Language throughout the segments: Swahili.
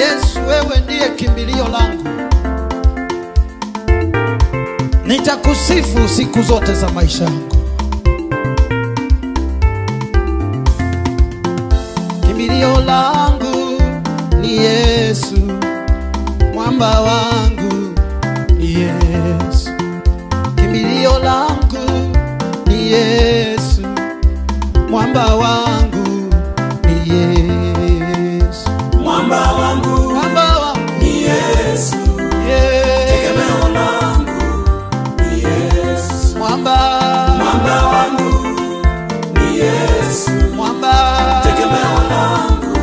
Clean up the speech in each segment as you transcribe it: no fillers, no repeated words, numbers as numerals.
Yesu, wewe ndiye kimbilio langu. Nitakusifu siku zote za maisha yangu. Kimbilio langu ni Yesu, mwamba wangu ni Yesu. Kimbilio langu ni Yesu, mwamba wangu ni Yesu. Mwamba wangu ni Yesu, tegemeo langu ni Yesu. Mwamba wangu ni Yesu, tegemeo langu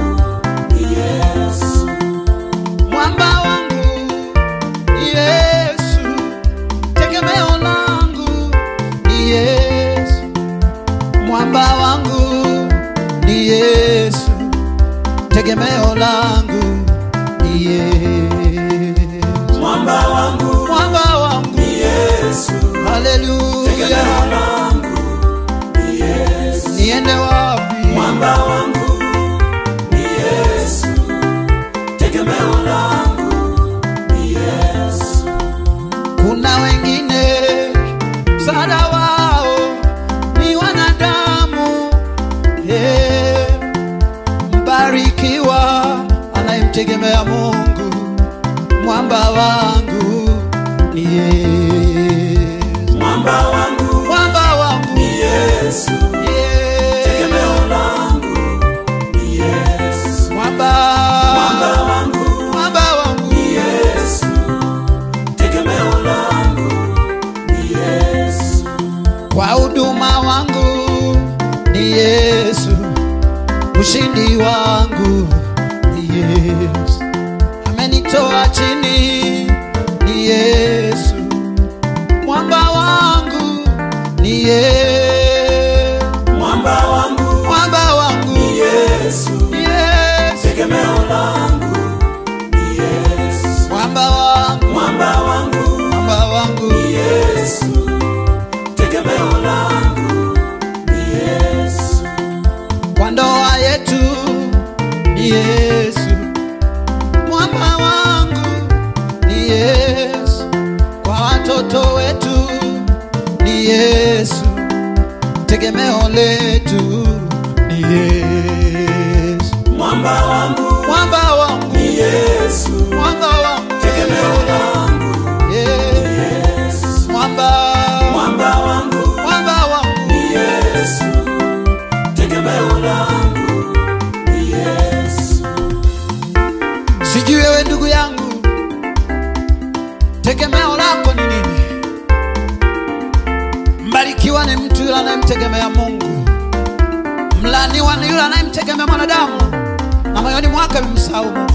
ni Yesu. mwamba wangu ni Yesu, tegemeo langu ni Yesu. Mwamba wangu ni Yesu, tegemeo langu ni Yesu. Mwamba wangu ni Yesu, haleluya. tegemeo langu ni Yesu. Niende wapi? Mwamba wangu ni Yesu, tegemeo langu ni Yesu. Kuna wengine msaada wao ni wanadamu, mbarikiwa anayemtegemea Mungu. Mwamba wangu ni Yesu. Mwamba wangu ni Yesu, tegemeo langu ni Yesu. Mwamba wangu ni Yesu, tegemeo langu ni Yesu. kwa huduma wangu ni Yesu, ushindi wangu ni Yesu. Amenitoa chini ni Yesu, mwamba wangu ni Yesu. Mwamba wangu ni Yesu, tegemeo langu ni Yesu. Mwamba wangu ni Yesu, tegemeo langu ni Yesu. kwa ndoa yetu ni Yesu, mwamba wangu ni Yesu. Kwa watoto wetu ni Yesu, tegemeo letu ni Yesu. Mwamba wangu ni Yesu, tegemeo langu ni Yesu. Mwamba wangu ni Yesu, tegemeo langu ni Yesu. Sijui wewe ndugu yangu, tegemeo lako ni nini? Mbarikiwa ni mtu yule anayemtegemea Mungu, mlaaniwa ni yule anayemtegemea mwanadamu na moyoni mwake amemsahau Mungu.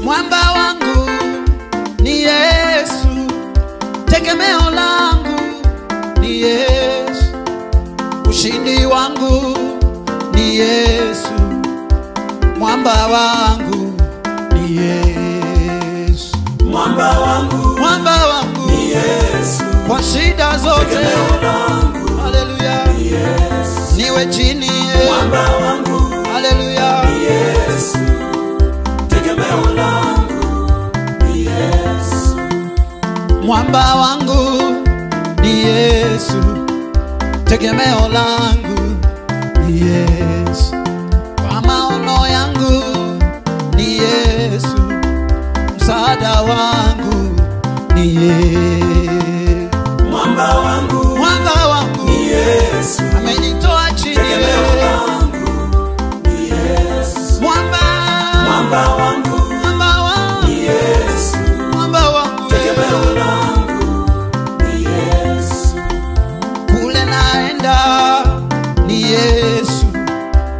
Mwamba wangu ni Yesu, tegemeo langu ni Yesu. Ushindi wangu ni Yesu, mwamba wangu ni Yesu. Mwamba wangu ni Yesu, kwa shida zote, tegemeo langu haleluya, ni Yesu. niwe chini, Mwamba wangu haleluya, ni Yesu, tegemeo langu ni Yesu. mwamba wangu ni Yesu, tegemeo langu ni Yesu. Kwa maono yangu ni Yesu, msaada wangu ni Yesu. Mwamba wangu ni Yesu, amenitoa chini, tegemeo langu ni Yesu. Mwamba wangu ni Yesu, tegemeo langu ni Yesu. kule naenda ni Yesu,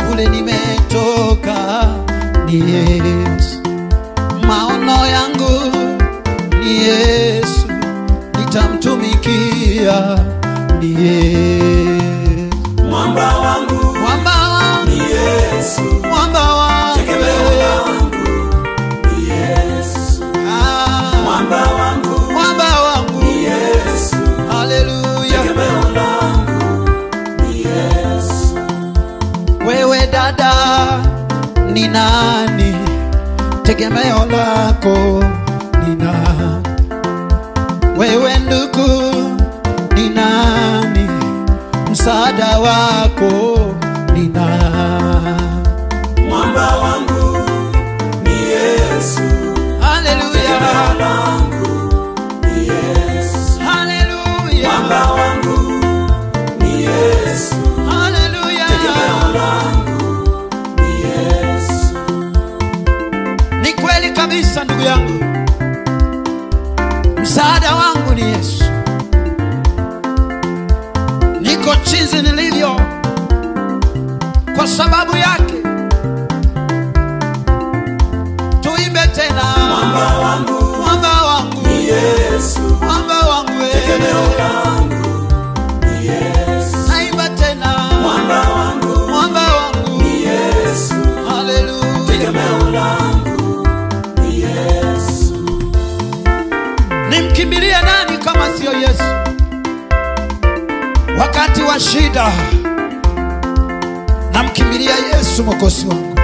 kule nimetoka ni Yesu. Maono yangu ni Yesu, nitamtumikia ni Yesu. Mwamba wangu ni Yesu, tegemeo langu ni Yesu. Mwamba wangu ni Yesu, haleluya, tegemeo langu ni Yesu. wewe dada ni nani? tegemeo lako ni nani? Wewe ndugu ni nani? Msaada wako ni nani? Mwamba wangu ni Yesu. Haleluya. Tegemeo langu ni Yesu. Haleluya. Mwamba wangu ni Yesu. Haleluya. Tegemeo langu ni Yesu. Ni kweli kabisa ndugu yangu, msaada wangu ni Yesu. Niko jinsi nilivyo kwa sababu yake. Tuimbe tena. Mwamba wangu, mwamba wangu ni Yesu. Mwamba wangu Tegemeo langu ni Yesu. naimba tena. Mwamba wangu, Mwamba wangu ni Yesu. haleluya. Tegemeo langu ni Yesu. Nimkimbilie nani kama sio Yesu? Wakati wa shida namkimbilia Yesu mwokozi wangu.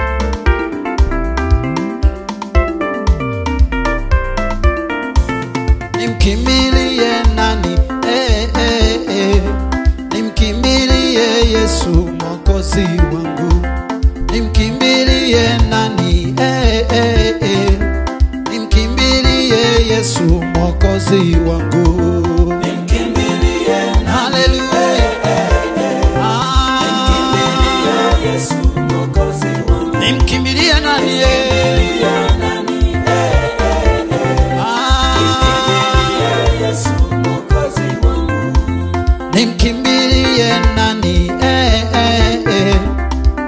Nimkimbilie nani? Nimkimbilie Yesu mwokozi wangu. Nimkimbilie nani? Nimkimbilie Yesu mwokozi wangu. Nimkimbilie Haleluya. Yesu mwokozi wangu. Nimkimbilie nani? Yesu mwokozi wangu. Nimkimbilie nani?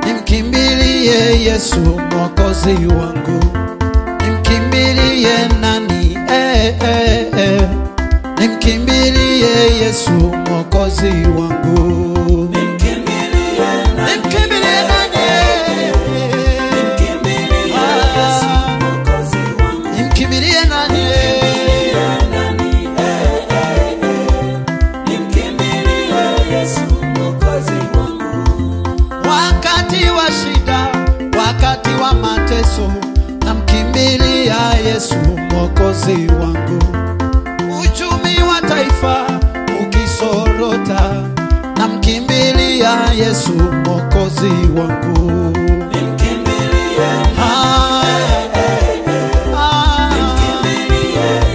Nimkimbilie Yesu mwokozi wangu. Nimkimbilie nani? Nimkimbilie Yesu mwokozi wangu. Nimkimbilie Nimkimbilie nani? Yesu mwokozi wangu. Nimkimbilie nani? Nimkimbilie Yesu mwokozi wangu. Wakati wa shida, wakati wa mateso, namkimbilia Yesu mwokozi wangu. Uchumi wa taifa ukisorota, namkimbilia Yesu mwokozi wangu. Nimkimbilie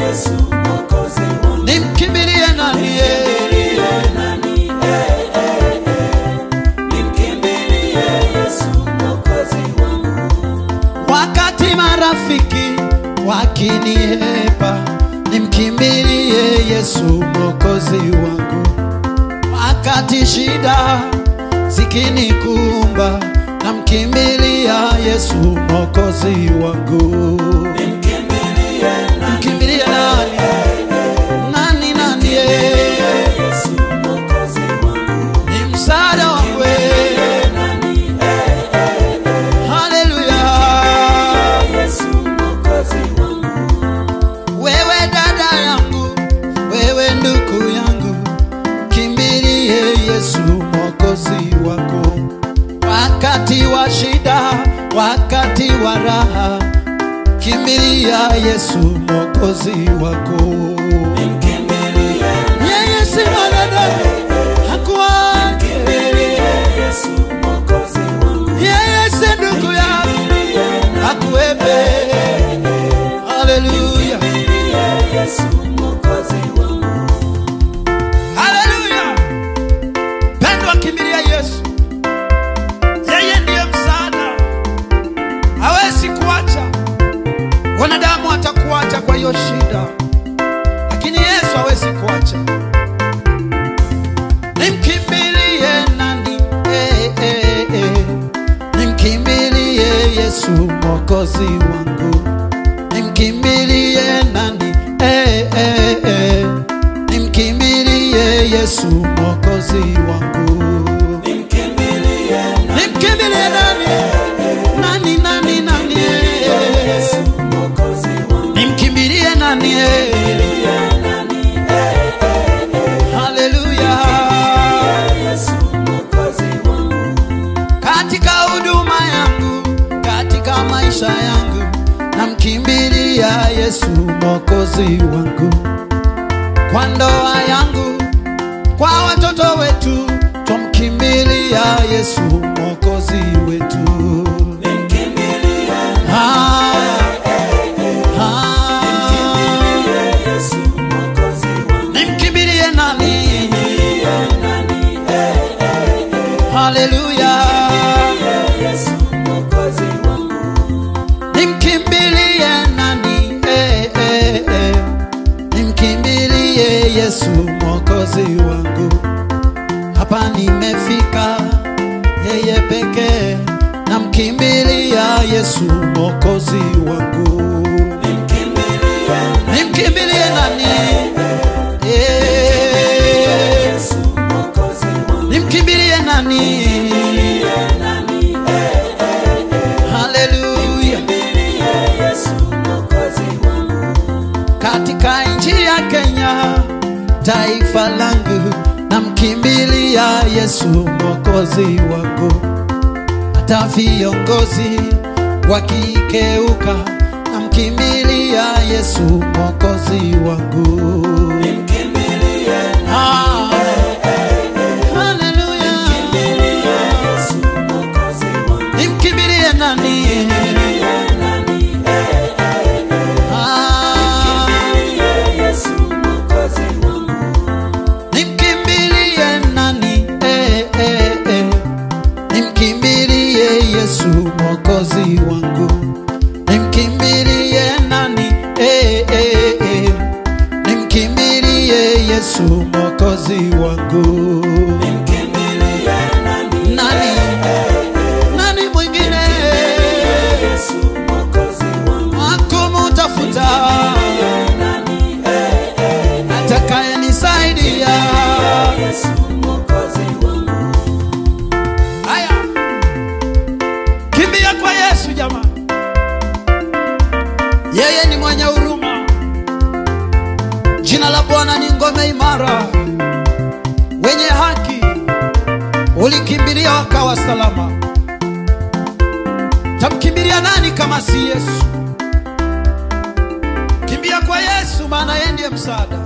Yesu mwokozi wangu. Nimkimbilie nani? Nimkimbilie Yesu mwokozi wangu. Wakati marafiki wakinihepa, nimkimbilie Yesu mwokozi wangu. Wakati shida zikinikumba, namkimbilia Yesu mwokozi wangu. Nimkimbilie Nimkimbilie nani? Nani? Yesu mwokozi wangu. Ni msaada wangu. Haleluya. Yesu mwokozi wangu. Wewe dada yangu, wewe ndugu yangu, kimbilie Yesu mwokozi wako. Wakati wa shida, wakati wa raha, kimbilia Yesu mwokozi wako. Nimkimbilie Yeye si mwanadamu hakuache. Yesu mwokozi wangu. Yeye si ndugu yangu hakuepe. Haleluya. Yesu mwokozi wangu. Haleluya. Pendwa, kimbilia Yesu. Yeye ndiye msaada. Hawezi kuacha. Wanadamu atakuacha kwa hiyo shida, lakini Yesu hawezi kuacha. Nimkimbilie nani? Nimkimbilie Yesu mwokozi wangu. Nimkimbilie nani? Nimkimbilie Yesu mwokozi wangu. Nimkimbilie Nimkimbilie nani? Nani? Yesu mwokozi wangu. Nimkimbilie nani? Haleluya. Yesu mwokozi wangu. Katika huduma yangu, katika maisha yangu, Mwokozi wangu. Kwa ndoa yangu, kwa watoto wetu, twamkimbilia Yesu Mwokozi wetu. Nimkimbilie nani? Haleluya. Nimkimbilie nani? Nimkimbilie Yesu Mwokozi wangu. Hapa nimefika, yeye pekee namkimbilia Yesu Mwokozi wangu. Nimkimbilie nani? Nimkimbilie nani? Haleluya. Katika nchi ya Kenya, taifa langu, namkimbilia Yesu Mwokozi wangu. Hata viongozi wakikeuka, namkimbilia Yesu Mwokozi wangu. Haleluya. Nimkimbilie nani? Nimkimbilie nani? Nimkimbilie Yesu Mwokozi wangu. Nimkimbilie nani? Nimkimbilie Yesu Mwokozi wangu. Nani? Nani mwingine wakumutafuta atakaye nisaidia? Haya, kimbia kwa Yesu jamaa. Yeye ni mwenye huruma. Jina la Bwana ni ngome imara. Wenye haki ulikimbilia wakawa salama. Tamkimbilia nani kama si Yesu? Kimbia kwa Yesu, maana yeye ndiye msaada.